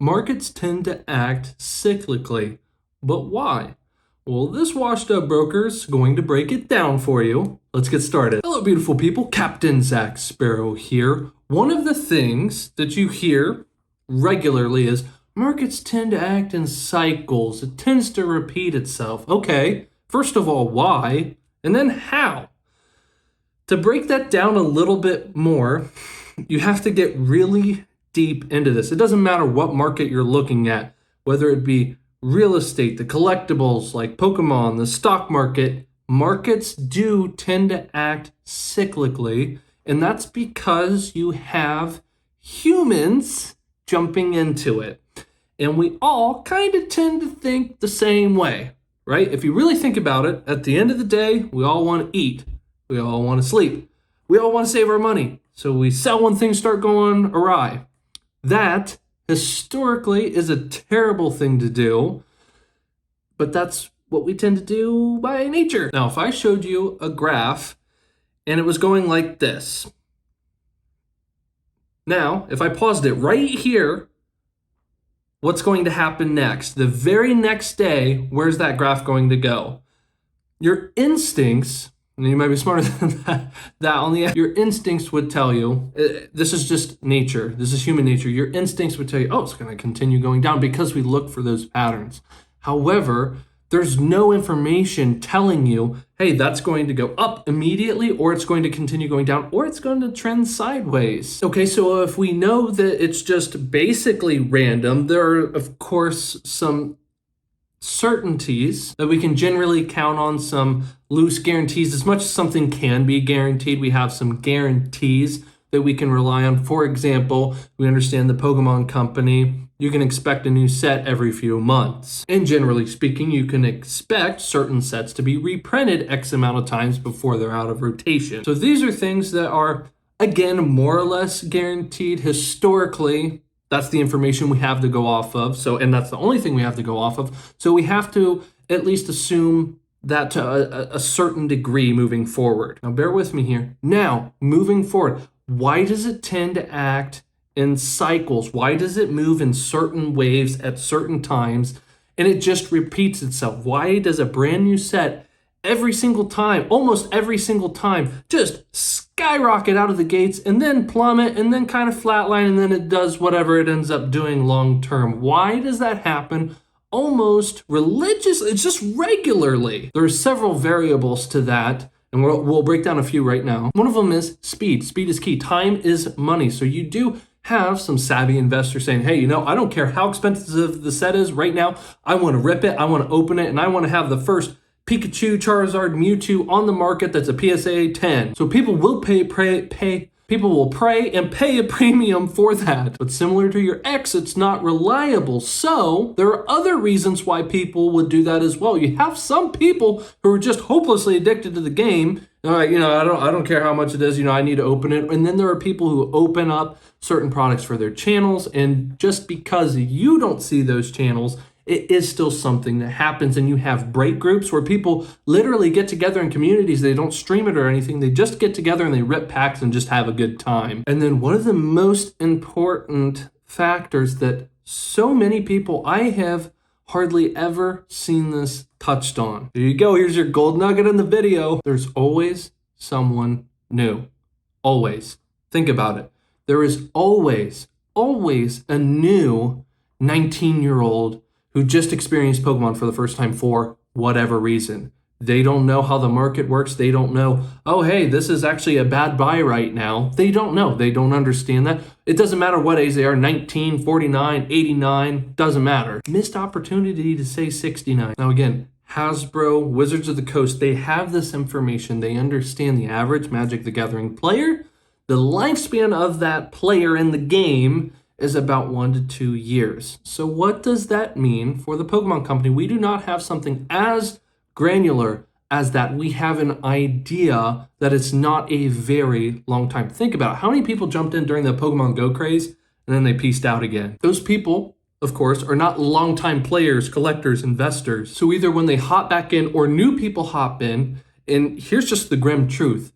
markets tend to act cyclically. But why? Well, this washed up broker's going to break it down for you. Let's get started. Hello, beautiful people. Captain Zach Sparrow here. One of the things that you hear regularly is markets tend to act in cycles. It tends to repeat itself. Okay, first of all, why? And then how? To break that down a little bit more, you have to get really deep into this. It doesn't matter what market you're looking at, whether it be real estate, the collectibles like Pokémon, the stock market. Markets do tend to act cyclically, and that's because you have humans jumping into it. And we all kind of tend to think the same way, right? If you really think about it, at the end of the day, we all want to eat. We all want to sleep. We all want to save our money. So we sell when things start going awry. That, historically, is a terrible thing to do, but that's what we tend to do by nature. Now, if I showed you a graph and it was going like this. Now, if I paused it right here, what's going to happen next? The very next day, where's that graph going to go? Your instincts, and you might be smarter than that, your instincts would tell you, this is just nature, this is human nature, your instincts would tell you, oh, it's going to continue going down because we look for those patterns. However, there's no information telling you, hey, that's going to go up immediately, or it's going to continue going down, or it's going to trend sideways. Okay, so if we know that it's just basically random, there are, of course, some certainties that we can generally count on, some loose guarantees. As much as something can be guaranteed, we have some guarantees that we can rely on. For example, we understand the Pokémon company, you can expect a new set every few months. And generally speaking, you can expect certain sets to be reprinted X amount of times before they're out of rotation. So these are things that are, again, more or less guaranteed historically. That's the information we have to go off of. And that's the only thing we have to go off of. So we have to at least assume that to a certain degree moving forward. Now, bear with me here. Now, moving forward, why does it tend to act in cycles? Why does it move in certain waves at certain times and it just repeats itself? Why does a brand new set every single time, almost every single time, just skyrocket out of the gates and then plummet and then kind of flatline and then it does whatever it ends up doing long term? Why does that happen almost religiously? It's just regularly. There are several variables to that, and we'll break down a few right now. One of them is speed. Speed is key. Time is money. So you do have some savvy investors saying, hey, I don't care how expensive the set is right now. I want to rip it. I want to open it. And I want to have the first Pikachu, Charizard, Mewtwo on the market that's a PSA 10. So people will people will pray and pay a premium for that. But similar to your ex, it's not reliable. So there are other reasons why people would do that as well. You have some people who are just hopelessly addicted to the game. I don't care how much it is, I need to open it. And then there are people who open up certain products for their channels. And just because you don't see those channels, it is still something that happens. And you have break groups where people literally get together in communities. They don't stream it or anything. They just get together and they rip packs and just have a good time. And then one of the most important factors that so many people, I have hardly ever seen this touched on. There you go. Here's your gold nugget in the video. There's always someone new. Always. Think about it. There is always a new 19-year-old who just experienced Pokemon for the first time for whatever reason. They don't know how the market works. They don't know, oh, hey, this is actually a bad buy right now. They don't know. They don't understand that. It doesn't matter what age they are, 19, 49, 89, doesn't matter. Missed opportunity to say 69. Now again, Hasbro, Wizards of the Coast, they have this information. They understand the average Magic the Gathering player. The lifespan of that player in the game is about 1 to 2 years. So what does that mean for the Pokemon Company? We do not have something as granular as that. We have an idea that it's not a very long time. Think about it. How many people jumped in during the Pokemon Go craze and then they pieced out again? Those people, of course, are not longtime players, collectors, investors. So either when they hop back in or new people hop in, and here's just the grim truth.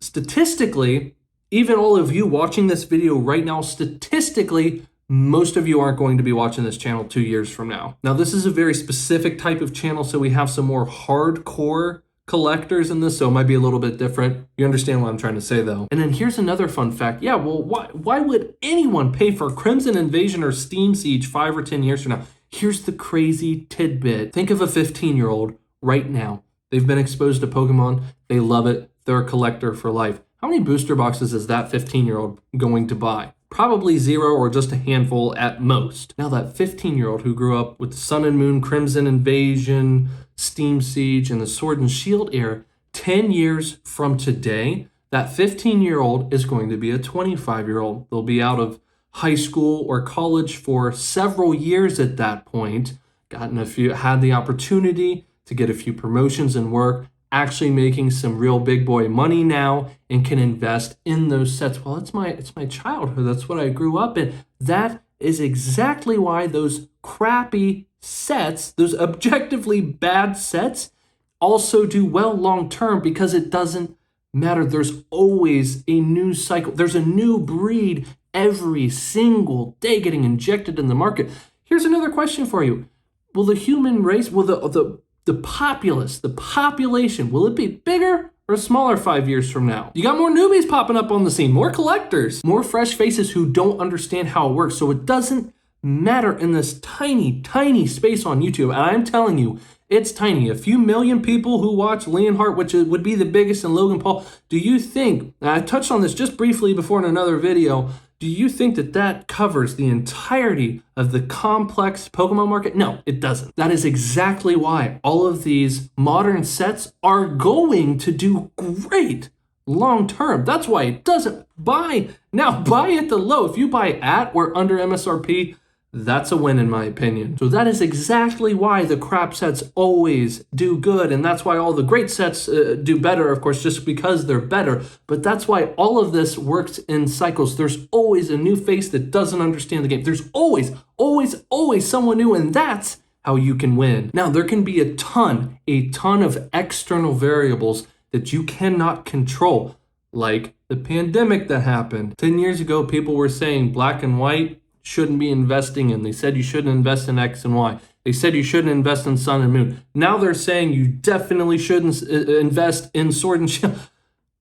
Statistically, even all of you watching this video right now, statistically, most of you aren't going to be watching this channel 2 years from now. Now, this is a very specific type of channel, so we have some more hardcore collectors in this, so it might be a little bit different. You understand what I'm trying to say, though. And then here's another fun fact. Yeah, well, why would anyone pay for Crimson Invasion or Steam Siege 5 or 10 years from now? Here's the crazy tidbit. Think of a 15-year-old right now. They've been exposed to Pokemon. They love it. They're a collector for life. How many booster boxes is that 15-year-old going to buy? Probably 0 or just a handful at most. Now that 15-year-old who grew up with the Sun and Moon, Crimson Invasion, Steam Siege, and the Sword and Shield era, 10 years from today, that 15-year-old is going to be a 25-year-old. They'll be out of high school or college for several years at that point, had the opportunity to get a few promotions and work, actually making some real big boy money now, and can invest in those sets. Well, it's my childhood. That's what I grew up in. That is exactly why those crappy sets, those objectively bad sets, also do well long term, because it doesn't matter. There's always a new cycle. There's a new breed every single day getting injected in the market. Here's another question for you. Will the human race, will the populace, the population, will it be bigger or smaller 5 years from now? You got more newbies popping up on the scene, more collectors, more fresh faces who don't understand how it works. So it doesn't matter in this tiny, tiny space on YouTube. And I'm telling you, it's tiny. A few million people who watch Leonhardt, which would be the biggest, and Logan Paul. Do you think, and I touched on this just briefly before in another video, do you think that covers the entirety of the complex Pokemon market? No, it doesn't. That is exactly why all of these modern sets are going to do great long term. That's why it doesn't buy at the low. If you buy at or under MSRP, that's a win in my opinion. So that is exactly why the crap sets always do good, and that's why all the great sets do better, of course, just because they're better. But that's why all of this works in cycles. There's always a new face that doesn't understand the game. There's always someone new, and that's how you can win. Now, there can be a ton of external variables that you cannot control, like the pandemic that happened. 10 years ago, people were saying black and white shouldn't be investing in. They said you shouldn't invest in X and Y. They said you shouldn't invest in Sun and Moon. Now they're saying you definitely shouldn't invest in Sword and Shield.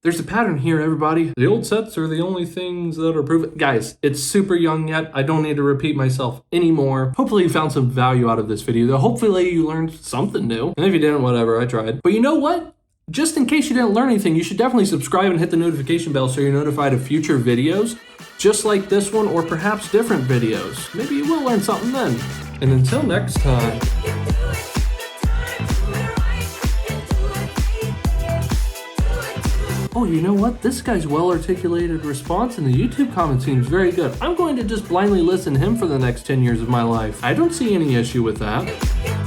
There's a pattern here, everybody. The old sets are the only things that are proven. Guys, it's super young yet. I don't need to repeat myself anymore. Hopefully you found some value out of this video. Hopefully you learned something new. And if you didn't, whatever, I tried. But you know what? Just in case you didn't learn anything, you should definitely subscribe and hit the notification bell so you're notified of future videos, just like this one, or perhaps different videos. Maybe you will learn something then. And until next time. Oh, you know what? This guy's well-articulated response in the YouTube comment seems very good. I'm going to just blindly listen to him for the next 10 years of my life. I don't see any issue with that.